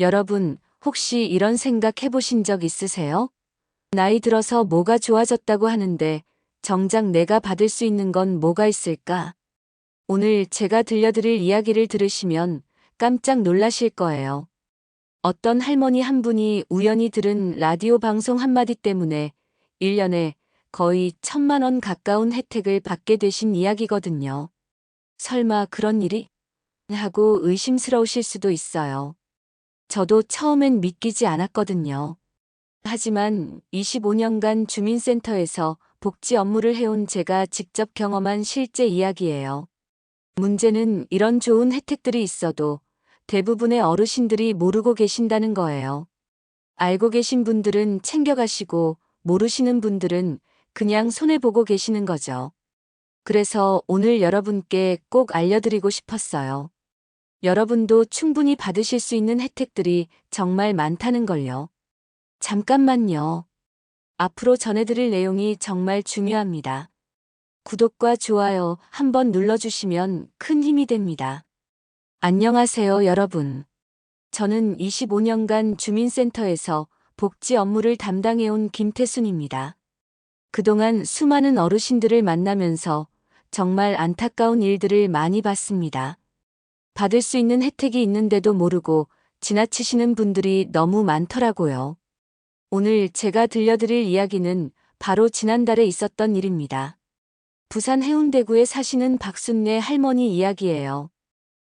여러분, 혹시 이런 생각 해보신 적 있으세요? 나이 들어서 뭐가 좋아졌다고 하는데 정작 내가 받을 수 있는 건 뭐가 있을까? 오늘 제가 들려드릴 이야기를 들으시면 깜짝 놀라실 거예요. 어떤 할머니 한 분이 우연히 들은 라디오 방송 한마디 때문에 1년에 거의 1,000만 원 가까운 혜택을 받게 되신 이야기거든요. 설마 그런 일이? 하고 의심스러우실 수도 있어요. 저도 처음엔 믿기지 않았거든요. 하지만 25년간 주민센터에서 복지 업무를 해온 제가 직접 경험한 실제 이야기예요. 문제는 이런 좋은 혜택들이 있어도 대부분의 어르신들이 모르고 계신다는 거예요. 알고 계신 분들은 챙겨가시고 모르시는 분들은 그냥 손해보고 계시는 거죠. 그래서 오늘 여러분께 꼭 알려드리고 싶었어요. 여러분도 충분히 받으실 수 있는 혜택들이 정말 많다는 걸요. 잠깐만요. 앞으로 전해드릴 내용이 정말 중요합니다. 구독과 좋아요 한번 눌러주시면 큰 힘이 됩니다. 안녕하세요, 여러분. 저는 25년간 주민센터에서 복지 업무를 담당해온 김태순입니다. 그동안 수많은 어르신들을 만나면서 정말 안타까운 일들을 많이 봤습니다. 받을 수 있는 혜택이 있는데도 모르고 지나치시는 분들이 너무 많더라고요. 오늘 제가 들려드릴 이야기는 바로 지난달에 있었던 일입니다. 부산 해운대구에 사시는 박순례 할머니 이야기예요.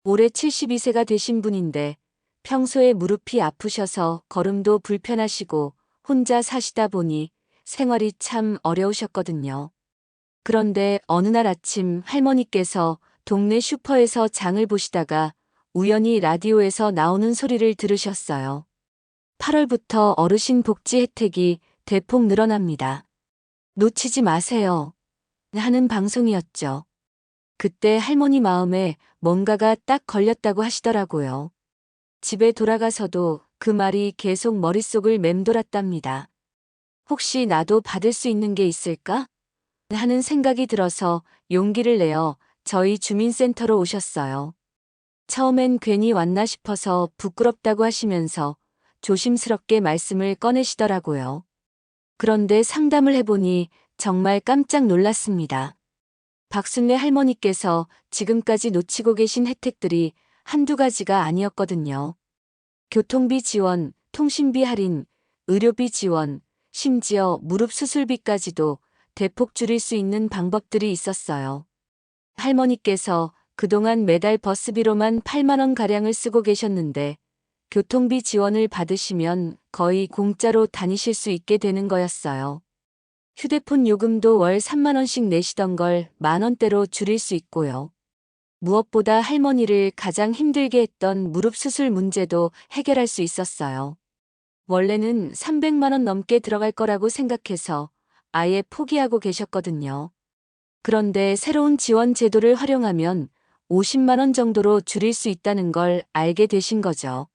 올해 72세가 되신 분인데 평소에 무릎이 아프셔서 걸음도 불편하시고 혼자 사시다 보니 생활이 참 어려우셨거든요. 그런데 어느 날 아침 할머니께서 동네 슈퍼에서 장을 보시다가 우연히 라디오에서 나오는 소리를 들으셨어요. 8월부터 어르신 복지 혜택이 대폭 늘어납니다. 놓치지 마세요. 하는 방송이었죠. 그때 할머니 마음에 뭔가가 딱 걸렸다고 하시더라고요. 집에 돌아가서도 그 말이 계속 머릿속을 맴돌았답니다. 혹시 나도 받을 수 있는 게 있을까? 하는 생각이 들어서 용기를 내어 저희 주민센터로 오셨어요. 처음엔 괜히 왔나 싶어서 부끄럽다고 하시면서 조심스럽게 말씀을 꺼내시더라고요. 그런데 상담을 해보니 정말 깜짝 놀랐습니다. 박순례 할머니께서 지금까지 놓치고 계신 혜택들이 한두 가지가 아니었거든요. 교통비 지원, 통신비 할인, 의료비 지원, 심지어 무릎 수술비까지도 대폭 줄일 수 있는 방법들이 있었어요. 할머니께서 그동안 매달 버스비로만 8만 원가량을 쓰고 계셨는데 교통비 지원을 받으시면 거의 공짜로 다니실 수 있게 되는 거였어요. 휴대폰 요금도 월 3만 원씩 내시던 걸 만 원대로 줄일 수 있고요. 무엇보다 할머니를 가장 힘들게 했던 무릎 수술 문제도 해결할 수 있었어요. 원래는 300만 원 넘게 들어갈 거라고 생각해서 아예 포기하고 계셨거든요. 그런데 새로운 지원 제도를 활용하면 50만 원 정도로 줄일 수 있다는 걸 알게 되신 거죠.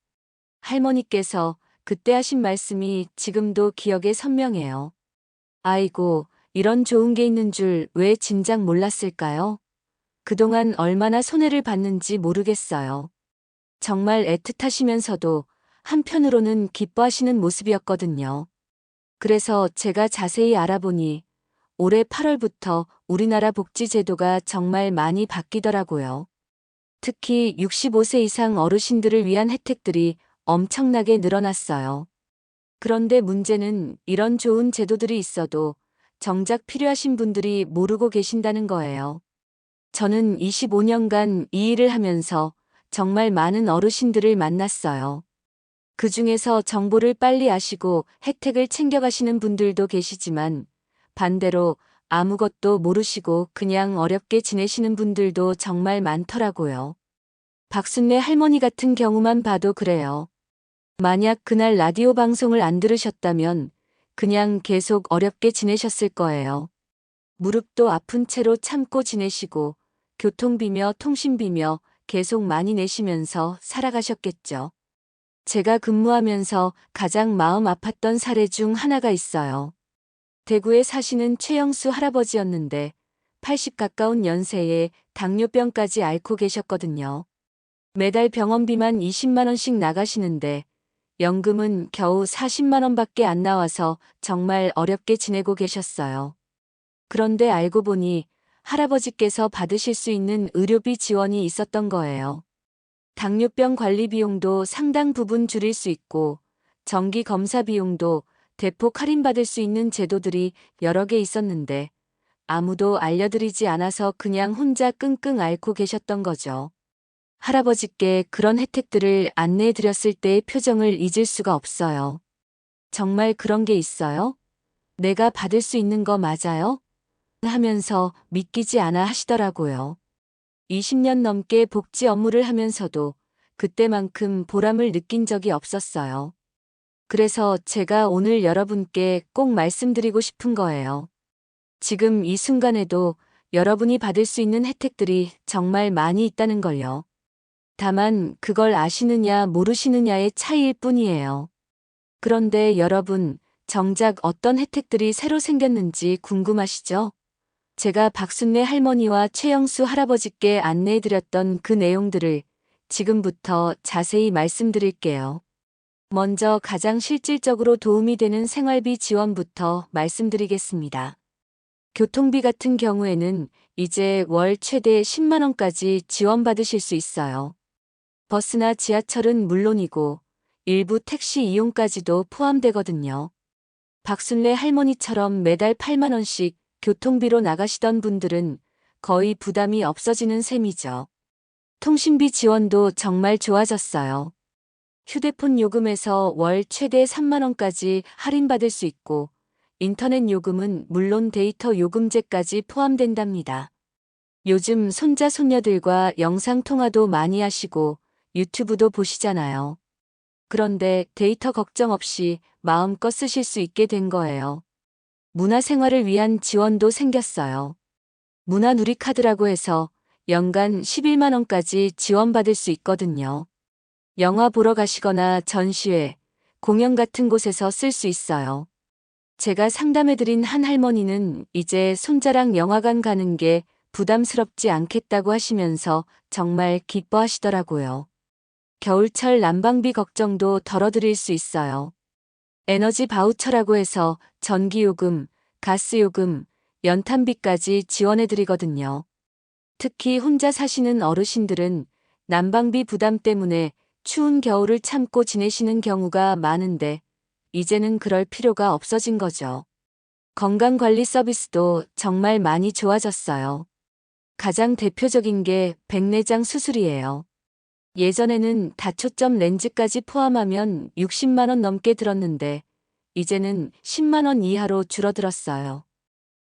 할머니께서 그때 하신 말씀이 지금도 기억에 선명해요. 아이고, 이런 좋은 게 있는 줄 왜 진작 몰랐을까요? 그동안 얼마나 손해를 봤는지 모르겠어요. 정말 애틋하시면서도 한편으로는 기뻐하시는 모습이었거든요. 그래서 제가 자세히 알아보니 올해 8월부터 우리나라 복지제도가 정말 많이 바뀌더라고요. 특히 65세 이상 어르신들을 위한 혜택들이 엄청나게 늘어났어요. 그런데 문제는 이런 좋은 제도들이 있어도 정작 필요하신 분들이 모르고 계신다는 거예요. 저는 25년간 이 일을 하면서 정말 많은 어르신들을 만났어요. 그 중에서 정보를 빨리 아시고 혜택을 챙겨가시는 분들도 계시지만 반대로 아무것도 모르시고 그냥 어렵게 지내시는 분들도 정말 많더라고요. 박순례 할머니 같은 경우만 봐도 그래요. 만약 그날 라디오 방송을 안 들으셨다면 그냥 계속 어렵게 지내셨을 거예요. 무릎도 아픈 채로 참고 지내시고 교통비며 통신비며 계속 많이 내시면서 살아가셨겠죠. 제가 근무하면서 가장 마음 아팠던 사례 중 하나가 있어요. 대구에 사시는 최영수 할아버지였는데 80 가까운 연세에 당뇨병까지 앓고 계셨거든요. 매달 병원비만 20만 원씩 나가시는데 연금은 겨우 40만 원밖에 안 나와서 정말 어렵게 지내고 계셨어요. 그런데 알고 보니 할아버지께서 받으실 수 있는 의료비 지원이 있었던 거예요. 당뇨병 관리 비용도 상당 부분 줄일 수 있고 정기 검사 비용도 대폭 할인받을 수 있는 제도들이 여러 개 있었는데 아무도 알려드리지 않아서 그냥 혼자 끙끙 앓고 계셨던 거죠. 할아버지께 그런 혜택들을 안내해 드렸을 때의 표정을 잊을 수가 없어요. 정말 그런 게 있어요? 내가 받을 수 있는 거 맞아요? 하면서 믿기지 않아 하시더라고요. 20년 넘게 복지 업무를 하면서도 그때만큼 보람을 느낀 적이 없었어요. 그래서 제가 오늘 여러분께 꼭 말씀드리고 싶은 거예요. 지금 이 순간에도 여러분이 받을 수 있는 혜택들이 정말 많이 있다는 걸요. 다만 그걸 아시느냐 모르시느냐의 차이일 뿐이에요. 그런데 여러분, 정작 어떤 혜택들이 새로 생겼는지 궁금하시죠? 제가 박순례 할머니와 최영수 할아버지께 안내해드렸던 그 내용들을 지금부터 자세히 말씀드릴게요. 먼저 가장 실질적으로 도움이 되는 생활비 지원부터 말씀드리겠습니다. 교통비 같은 경우에는 이제 월 최대 10만 원까지 지원받으실 수 있어요. 버스나 지하철은 물론이고 일부 택시 이용까지도 포함되거든요. 박순례 할머니처럼 매달 8만 원씩 교통비로 나가시던 분들은 거의 부담이 없어지는 셈이죠. 통신비 지원도 정말 좋아졌어요. 휴대폰 요금에서 월 최대 3만 원까지 할인받을 수 있고 인터넷 요금은 물론 데이터 요금제까지 포함된답니다. 요즘 손자 손녀들과 영상통화도 많이 하시고 유튜브도 보시잖아요. 그런데 데이터 걱정 없이 마음껏 쓰실 수 있게 된 거예요. 문화생활을 위한 지원도 생겼어요. 문화누리카드라고 해서 연간 11만 원까지 지원받을 수 있거든요. 영화 보러 가시거나 전시회, 공연 같은 곳에서 쓸 수 있어요. 제가 상담해드린 한 할머니는 이제 손자랑 영화관 가는 게 부담스럽지 않겠다고 하시면서 정말 기뻐하시더라고요. 겨울철 난방비 걱정도 덜어드릴 수 있어요. 에너지 바우처라고 해서 전기요금, 가스요금, 연탄비까지 지원해드리거든요. 특히 혼자 사시는 어르신들은 난방비 부담 때문에 추운 겨울을 참고 지내시는 경우가 많은데 이제는 그럴 필요가 없어진 거죠. 건강관리 서비스도 정말 많이 좋아졌어요. 가장 대표적인 게 백내장 수술이에요. 예전에는 다초점 렌즈까지 포함하면 60만 원 넘게 들었는데 이제는 10만 원 이하로 줄어들었어요.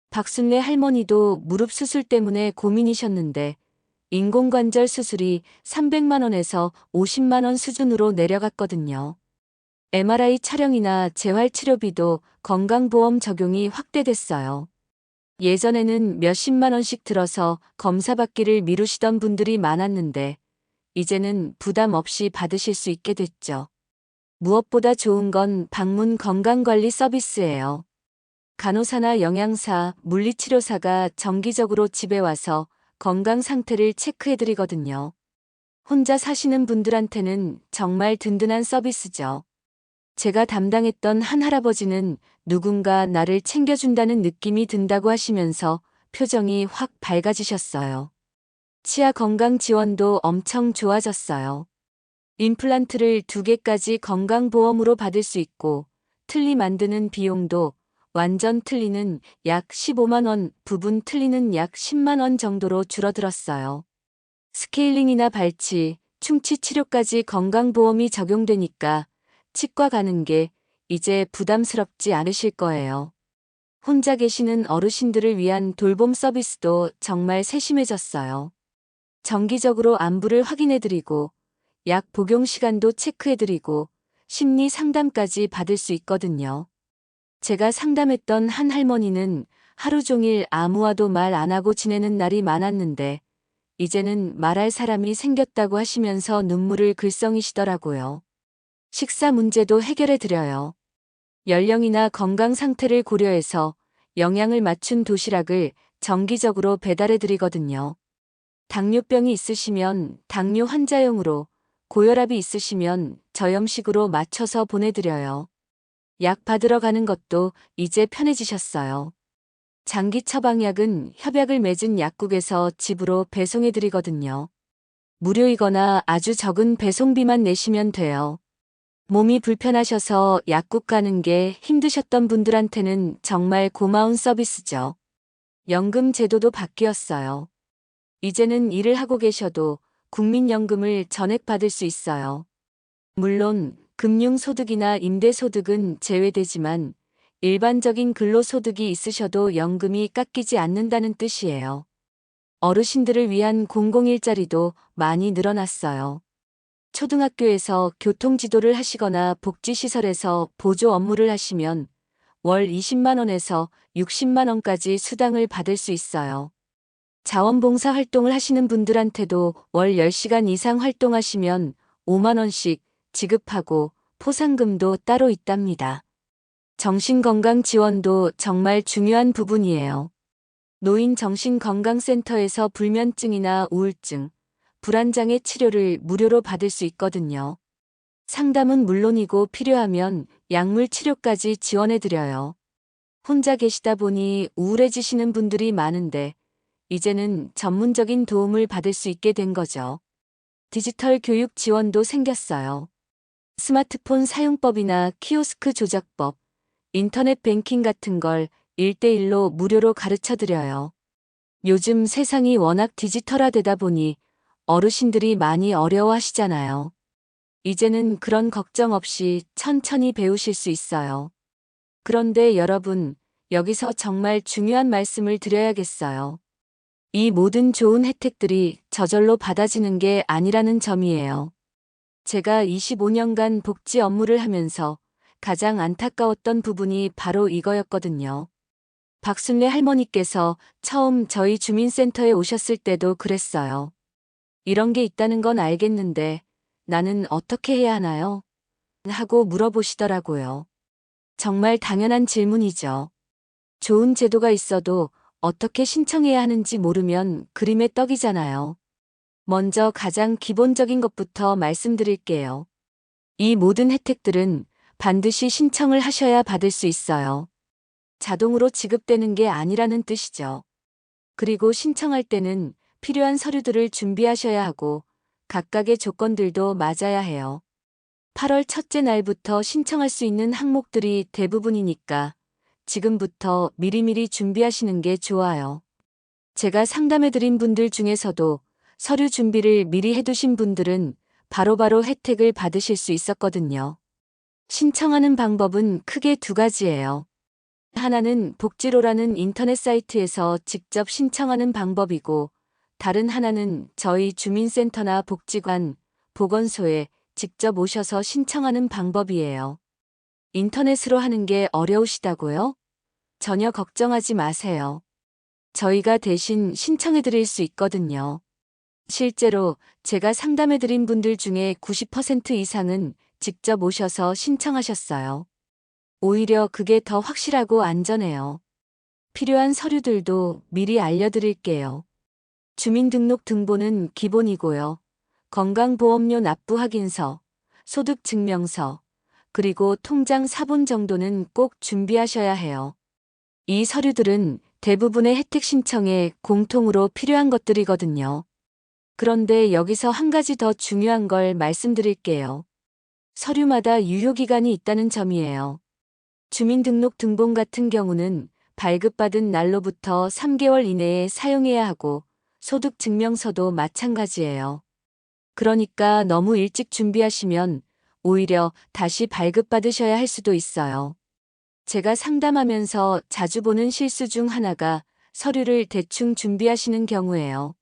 박순례 할머니도 무릎 수술 때문에 고민이셨는데 인공관절 수술이 300만 원에서 50만 원 수준으로 내려갔거든요. MRI 촬영이나 재활치료비도 건강보험 적용이 확대됐어요. 예전에는 몇십만 원씩 들어서 검사받기를 미루시던 분들이 많았는데 이제는 부담 없이 받으실 수 있게 됐죠. 무엇보다 좋은 건 방문 건강관리 서비스예요. 간호사나 영양사, 물리치료사가 정기적으로 집에 와서 건강 상태를 체크해드리거든요. 혼자 사시는 분들한테는 정말 든든한 서비스죠. 제가 담당했던 한 할아버지는 누군가 나를 챙겨준다는 느낌이 든다고 하시면서 표정이 확 밝아지셨어요. 치아 건강 지원도 엄청 좋아졌어요. 임플란트를 2개까지 건강보험으로 받을 수 있고 틀니 만드는 비용도 완전 틀니는 약 15만 원, 부분 틀니는 약 10만 원 정도로 줄어들었어요. 스케일링이나 발치, 충치 치료까지 건강보험이 적용되니까 치과 가는 게 이제 부담스럽지 않으실 거예요. 혼자 계시는 어르신들을 위한 돌봄 서비스도 정말 세심해졌어요. 정기적으로 안부를 확인해드리고 약 복용 시간도 체크해드리고 심리 상담까지 받을 수 있거든요. 제가 상담했던 한 할머니는 하루 종일 아무와도 말 안 하고 지내는 날이 많았는데 이제는 말할 사람이 생겼다고 하시면서 눈물을 글썽이시더라고요. 식사 문제도 해결해드려요. 연령이나 건강 상태를 고려해서 영양을 맞춘 도시락을 정기적으로 배달해드리거든요. 당뇨병이 있으시면 당뇨 환자용으로, 고혈압이 있으시면 저염식으로 맞춰서 보내드려요. 약 받으러 가는 것도 이제 편해지셨어요. 장기 처방약은 협약을 맺은 약국에서 집으로 배송해드리거든요. 무료이거나 아주 적은 배송비만 내시면 돼요. 몸이 불편하셔서 약국 가는 게 힘드셨던 분들한테는 정말 고마운 서비스죠. 연금 제도도 바뀌었어요. 이제는 일을 하고 계셔도 국민연금을 전액받을 수 있어요. 물론 금융소득이나 임대소득은 제외되지만 일반적인 근로소득이 있으셔도 연금이 깎이지 않는다는 뜻이에요. 어르신들을 위한 공공일자리도 많이 늘어났어요. 초등학교에서 교통지도를 하시거나 복지시설에서 보조 업무를 하시면 월 20만 원에서 60만 원까지 수당을 받을 수 있어요. 자원봉사 활동을 하시는 분들한테도 월 10시간 이상 활동하시면 5만 원씩 지급하고 포상금도 따로 있답니다. 정신건강 지원도 정말 중요한 부분이에요. 노인 정신건강센터에서 불면증이나 우울증, 불안장애 치료를 무료로 받을 수 있거든요. 상담은 물론이고 필요하면 약물 치료까지 지원해드려요. 혼자 계시다 보니 우울해지시는 분들이 많은데 이제는 전문적인 도움을 받을 수 있게 된 거죠. 디지털 교육 지원도 생겼어요. 스마트폰 사용법이나 키오스크 조작법, 인터넷 뱅킹 같은 걸 1대1로 무료로 가르쳐드려요. 요즘 세상이 워낙 디지털화되다 보니 어르신들이 많이 어려워하시잖아요. 이제는 그런 걱정 없이 천천히 배우실 수 있어요. 그런데 여러분, 여기서 정말 중요한 말씀을 드려야겠어요. 이 모든 좋은 혜택들이 저절로 받아지는 게 아니라는 점이에요. 제가 25년간 복지 업무를 하면서 가장 안타까웠던 부분이 바로 이거였거든요. 박순례 할머니께서 처음 저희 주민센터에 오셨을 때도 그랬어요. 이런 게 있다는 건 알겠는데 나는 어떻게 해야 하나요? 하고 물어보시더라고요. 정말 당연한 질문이죠. 좋은 제도가 있어도 어떻게 신청해야 하는지 모르면 그림의 떡이잖아요. 먼저 가장 기본적인 것부터 말씀드릴게요. 이 모든 혜택들은 반드시 신청을 하셔야 받을 수 있어요. 자동으로 지급되는 게 아니라는 뜻이죠. 그리고 신청할 때는 필요한 서류들을 준비하셔야 하고 각각의 조건들도 맞아야 해요. 8월 첫째 날부터 신청할 수 있는 항목들이 대부분이니까 지금부터 미리미리 준비하시는 게 좋아요. 제가 상담해드린 분들 중에서도 서류 준비를 미리 해두신 분들은 바로바로 혜택을 받으실 수 있었거든요. 신청하는 방법은 크게 두 가지예요. 하나는 복지로라는 인터넷 사이트에서 직접 신청하는 방법이고, 다른 하나는 저희 주민센터나 복지관, 보건소에 직접 오셔서 신청하는 방법이에요. 인터넷으로 하는 게 어려우시다고요? 전혀 걱정하지 마세요. 저희가 대신 신청해드릴 수 있거든요. 실제로 제가 상담해드린 분들 중에 90% 이상은 직접 오셔서 신청하셨어요. 오히려 그게 더 확실하고 안전해요. 필요한 서류들도 미리 알려드릴게요. 주민등록 등본은 기본이고요. 건강보험료 납부 확인서, 소득증명서, 그리고 통장 사본 정도는 꼭 준비하셔야 해요. 이 서류들은 대부분의 혜택 신청에 공통으로 필요한 것들이거든요. 그런데 여기서 한 가지 더 중요한 걸 말씀드릴게요. 서류마다 유효기간이 있다는 점이에요. 주민등록 등본 같은 경우는 발급받은 날로부터 3개월 이내에 사용해야 하고 소득증명서도 마찬가지예요. 그러니까 너무 일찍 준비하시면 오히려 다시 발급받으셔야 할 수도 있어요. 제가 상담하면서 자주 보는 실수 중 하나가 서류를 대충 준비하시는 경우예요.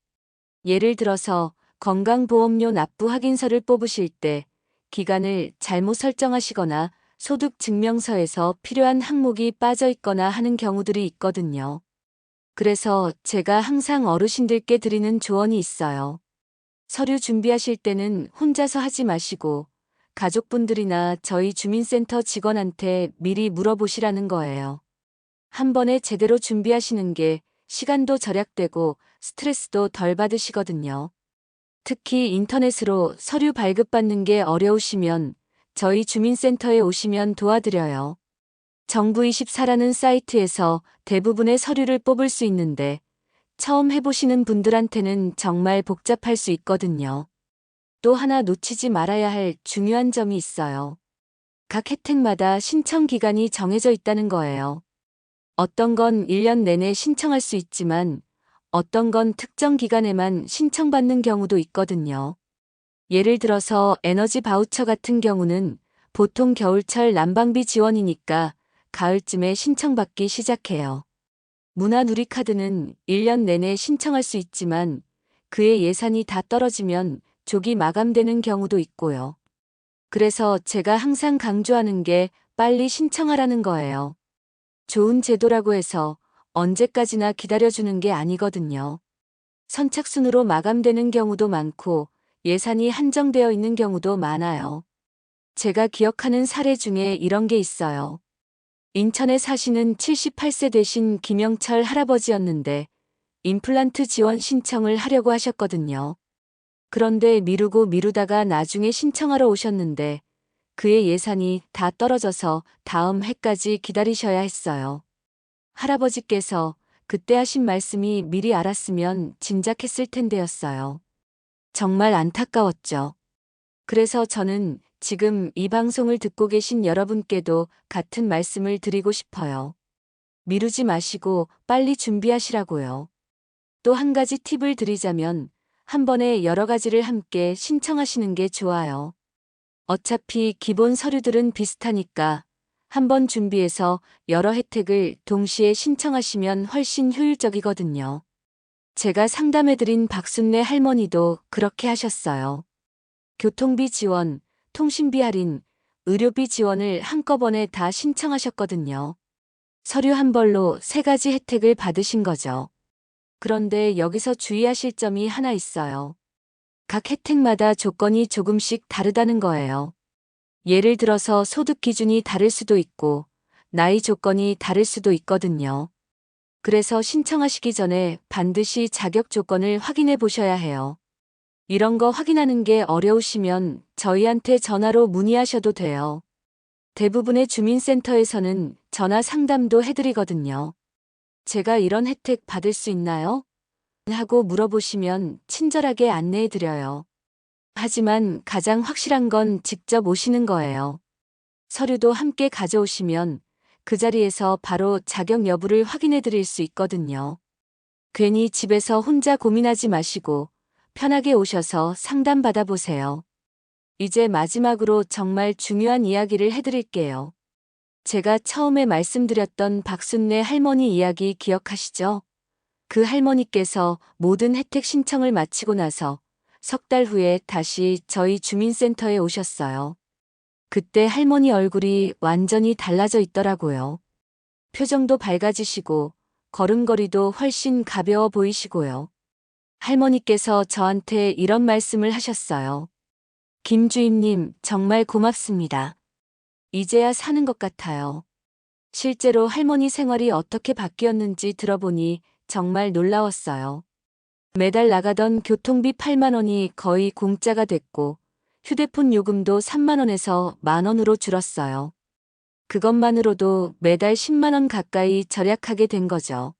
예를 들어서 건강보험료 납부 확인서를 뽑으실 때 기간을 잘못 설정하시거나 소득증명서에서 필요한 항목이 빠져 있거나 하는 경우들이 있거든요. 그래서 제가 항상 어르신들께 드리는 조언이 있어요. 서류 준비하실 때는 혼자서 하지 마시고 가족분들이나 저희 주민센터 직원한테 미리 물어보시라는 거예요. 한 번에 제대로 준비하시는 게 시간도 절약되고 스트레스도 덜 받으시거든요. 특히 인터넷으로 서류 발급받는 게 어려우시면 저희 주민센터에 오시면 도와드려요. 정부24라는 사이트에서 대부분의 서류를 뽑을 수 있는데 처음 해보시는 분들한테는 정말 복잡할 수 있거든요. 또 하나 놓치지 말아야 할 중요한 점이 있어요. 각 혜택마다 신청 기간이 정해져 있다는 거예요. 어떤 건 1년 내내 신청할 수 있지만 어떤 건 특정 기간에만 신청받는 경우도 있거든요. 예를 들어서 에너지 바우처 같은 경우는 보통 겨울철 난방비 지원이니까 가을쯤에 신청받기 시작해요. 문화누리카드는 1년 내내 신청할 수 있지만 그의 예산이 다 떨어지면 조기 마감되는 경우도 있고요. 그래서 제가 항상 강조하는 게 빨리 신청하라는 거예요. 좋은 제도라고 해서 언제까지나 기다려주는 게 아니거든요. 선착순으로 마감되는 경우도 많고 예산이 한정되어 있는 경우도 많아요. 제가 기억하는 사례 중에 이런 게 있어요. 인천에 사시는 78세 되신 김영철 할아버지였는데 임플란트 지원 신청을 하려고 하셨거든요. 그런데 미루다가 나중에 신청하러 오셨는데 그의 예산이 다 떨어져서 다음 해까지 기다리셔야 했어요. 할아버지께서 그때 하신 말씀이 미리 알았으면 진작했을 텐데였어요. 정말 안타까웠죠. 그래서 저는 지금 이 방송을 듣고 계신 여러분께도 같은 말씀을 드리고 싶어요. 미루지 마시고 빨리 준비하시라고요. 또 한 가지 팁을 드리자면 한 번에 여러 가지를 함께 신청하시는 게 좋아요. 어차피 기본 서류들은 비슷하니까 한 번 준비해서 여러 혜택을 동시에 신청하시면 훨씬 효율적이거든요. 제가 상담해드린 박순례 할머니도 그렇게 하셨어요. 교통비 지원, 통신비 할인, 의료비 지원을 한꺼번에 다 신청하셨거든요. 서류 한 벌로 3가지 혜택을 받으신 거죠. 그런데 여기서 주의하실 점이 하나 있어요. 각 혜택마다 조건이 조금씩 다르다는 거예요. 예를 들어서 소득 기준이 다를 수도 있고, 나이 조건이 다를 수도 있거든요. 그래서 신청하시기 전에 반드시 자격 조건을 확인해 보셔야 해요. 이런 거 확인하는 게 어려우시면 저희한테 전화로 문의하셔도 돼요. 대부분의 주민센터에서는 전화 상담도 해드리거든요. 제가 이런 혜택 받을 수 있나요? 하고 물어보시면 친절하게 안내해드려요. 하지만 가장 확실한 건 직접 오시는 거예요. 서류도 함께 가져오시면 그 자리에서 바로 자격 여부를 확인해드릴 수 있거든요. 괜히 집에서 혼자 고민하지 마시고 편하게 오셔서 상담 받아보세요. 이제 마지막으로 정말 중요한 이야기를 해드릴게요. 제가 처음에 말씀드렸던 박순례 할머니 이야기 기억하시죠? 그 할머니께서 모든 혜택 신청을 마치고 나서 석 달 후에 다시 저희 주민센터에 오셨어요. 그때 할머니 얼굴이 완전히 달라져 있더라고요. 표정도 밝아지시고 걸음걸이도 훨씬 가벼워 보이시고요. 할머니께서 저한테 이런 말씀을 하셨어요. 김 주임님, 정말 고맙습니다. 이제야 사는 것 같아요. 실제로 할머니 생활이 어떻게 바뀌었는지 들어보니 정말 놀라웠어요. 매달 나가던 교통비 8만 원이 거의 공짜가 됐고 휴대폰 요금도 3만 원에서 만 원으로 줄었어요. 그것만으로도 매달 10만 원 가까이 절약하게 된 거죠.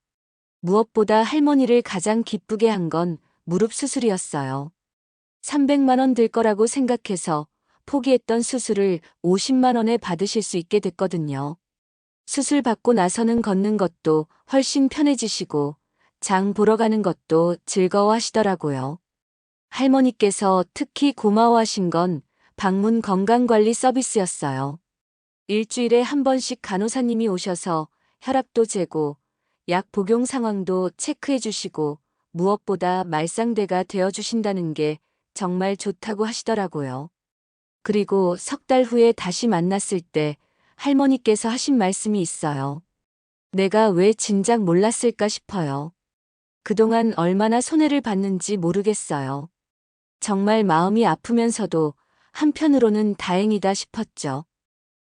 무엇보다 할머니를 가장 기쁘게 한 건 무릎 수술이었어요. 300만 원 들 거라고 생각해서 포기했던 수술을 50만 원에 받으실 수 있게 됐거든요. 수술 받고 나서는 걷는 것도 훨씬 편해지시고 장 보러 가는 것도 즐거워하시더라고요. 할머니께서 특히 고마워하신 건 방문 건강관리 서비스였어요. 일주일에 한 번씩 간호사님이 오셔서 혈압도 재고 약 복용 상황도 체크해 주시고 무엇보다 말상대가 되어 주신다는 게 정말 좋다고 하시더라고요. 그리고 석 달 후에 다시 만났을 때 할머니께서 하신 말씀이 있어요. 내가 왜 진작 몰랐을까 싶어요. 그동안 얼마나 손해를 봤는지 모르겠어요. 정말 마음이 아프면서도 한편으로는 다행이다 싶었죠.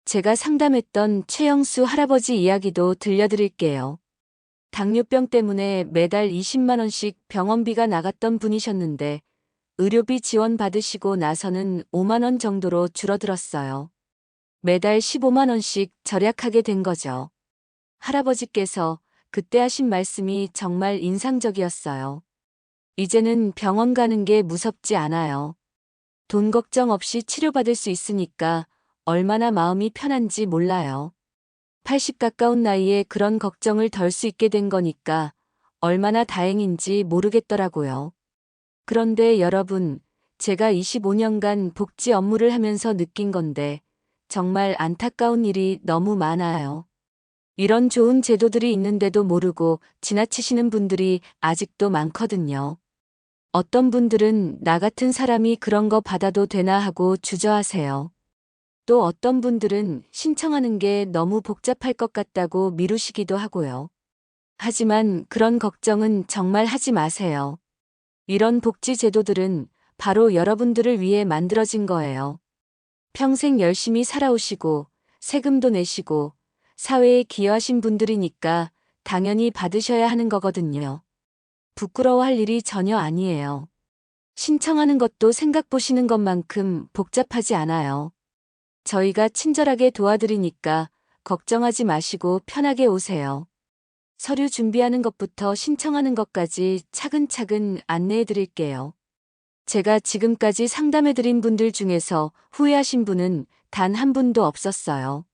제가 상담했던 최영수 할아버지 이야기도 들려드릴게요. 당뇨병 때문에 매달 20만 원씩 병원비가 나갔던 분이셨는데 의료비 지원 받으시고 나서는 5만 원 정도로 줄어들었어요. 매달 15만 원씩 절약하게 된 거죠. 할아버지께서 그때 하신 말씀이 정말 인상적이었어요. 이제는 병원 가는 게 무섭지 않아요. 돈 걱정 없이 치료받을 수 있으니까 얼마나 마음이 편한지 몰라요. 80 가까운 나이에 그런 걱정을 덜 수 있게 된 거니까 얼마나 다행인지 모르겠더라고요. 그런데 여러분, 제가 25년간 복지 업무를 하면서 느낀 건데 정말 안타까운 일이 너무 많아요. 이런 좋은 제도들이 있는데도 모르고 지나치시는 분들이 아직도 많거든요. 어떤 분들은 나 같은 사람이 그런 거 받아도 되나 하고 주저하세요. 또 어떤 분들은 신청하는 게 너무 복잡할 것 같다고 미루시기도 하고요. 하지만 그런 걱정은 정말 하지 마세요. 이런 복지 제도들은 바로 여러분들을 위해 만들어진 거예요. 평생 열심히 살아오시고 세금도 내시고 사회에 기여하신 분들이니까 당연히 받으셔야 하는 거거든요. 부끄러워할 일이 전혀 아니에요. 신청하는 것도 생각 보시는 것만큼 복잡하지 않아요. 저희가 친절하게 도와드리니까 걱정하지 마시고 편하게 오세요. 서류 준비하는 것부터 신청하는 것까지 차근차근 안내해 드릴게요. 제가 지금까지 상담해드린 분들 중에서 후회하신 분은 단 한 분도 없었어요.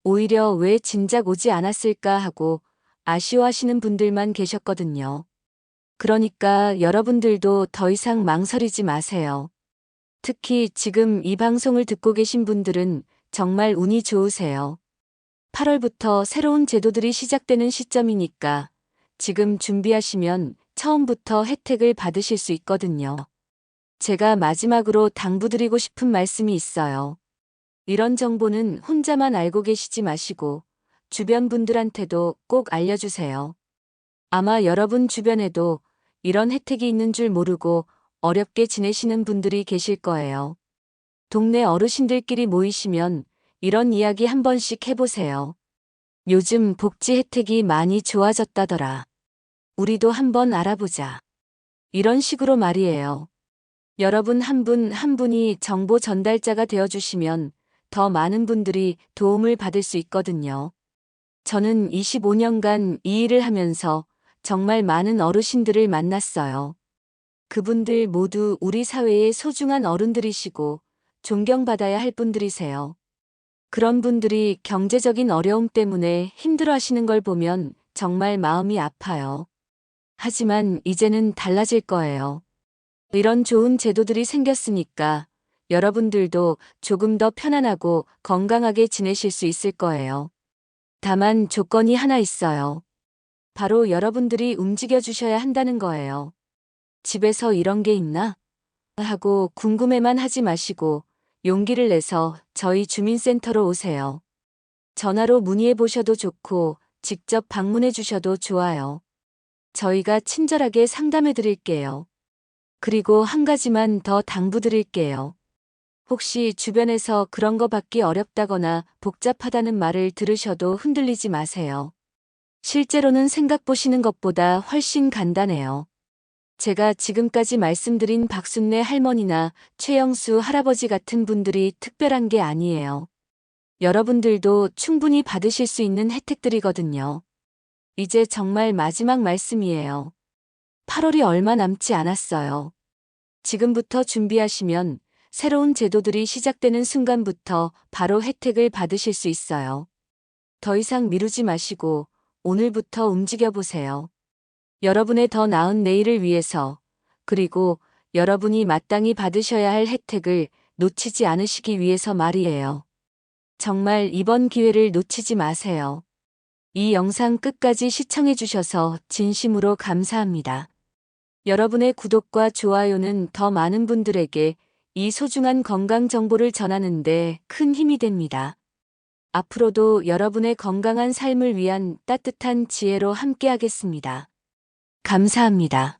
오히려 왜 진작 오지 않았을까 하고 아쉬워하시는 분들만 계셨거든요. 그러니까 여러분들도 더 이상 망설이지 마세요. 특히 지금 이 방송을 듣고 계신 분들은 정말 운이 좋으세요. 8월부터 새로운 제도들이 시작되는 시점이니까 지금 준비하시면 처음부터 혜택을 받으실 수 있거든요. 제가 마지막으로 당부드리고 싶은 말씀이 있어요. 이런 정보는 혼자만 알고 계시지 마시고 주변 분들한테도 꼭 알려주세요. 아마 여러분 주변에도 이런 혜택이 있는 줄 모르고 어렵게 지내시는 분들이 계실 거예요. 동네 어르신들끼리 모이시면 이런 이야기 한 번씩 해보세요. 요즘 복지 혜택이 많이 좋아졌다더라. 우리도 한번 알아보자. 이런 식으로 말이에요. 여러분 한 분 한 분이 정보 전달자가 되어주시면 더 많은 분들이 도움을 받을 수 있거든요. 저는 25년간 이 일을 하면서 정말 많은 어르신들을 만났어요. 그분들 모두 우리 사회의 소중한 어른들이시고 존경받아야 할 분들이세요. 그런 분들이 경제적인 어려움 때문에 힘들어 하시는 걸 보면 정말 마음이 아파요. 하지만 이제는 달라질 거예요. 이런 좋은 제도들이 생겼으니까 여러분들도 조금 더 편안하고 건강하게 지내실 수 있을 거예요. 다만 조건이 하나 있어요. 바로 여러분들이 움직여 주셔야 한다는 거예요. 집에서 이런 게 있나? 하고 궁금해만 하지 마시고 용기를 내서 저희 주민센터로 오세요. 전화로 문의해 보셔도 좋고 직접 방문해 주셔도 좋아요. 저희가 친절하게 상담해 드릴게요. 그리고 한 가지만 더 당부드릴게요. 혹시 주변에서 그런 거 받기 어렵다거나 복잡하다는 말을 들으셔도 흔들리지 마세요. 실제로는 생각 보시는 것보다 훨씬 간단해요. 제가 지금까지 말씀드린 박순례 할머니나 최영수 할아버지 같은 분들이 특별한 게 아니에요. 여러분들도 충분히 받으실 수 있는 혜택들이거든요. 이제 정말 마지막 말씀이에요. 8월이 얼마 남지 않았어요. 지금부터 준비하시면 새로운 제도들이 시작되는 순간부터 바로 혜택을 받으실 수 있어요. 더 이상 미루지 마시고 오늘부터 움직여 보세요. 여러분의 더 나은 내일을 위해서, 그리고 여러분이 마땅히 받으셔야 할 혜택을 놓치지 않으시기 위해서 말이에요. 정말 이번 기회를 놓치지 마세요. 이 영상 끝까지 시청해 주셔서 진심으로 감사합니다. 여러분의 구독과 좋아요는 더 많은 분들에게 이 소중한 건강 정보를 전하는 데 큰 힘이 됩니다. 앞으로도 여러분의 건강한 삶을 위한 따뜻한 지혜로 함께하겠습니다. 감사합니다.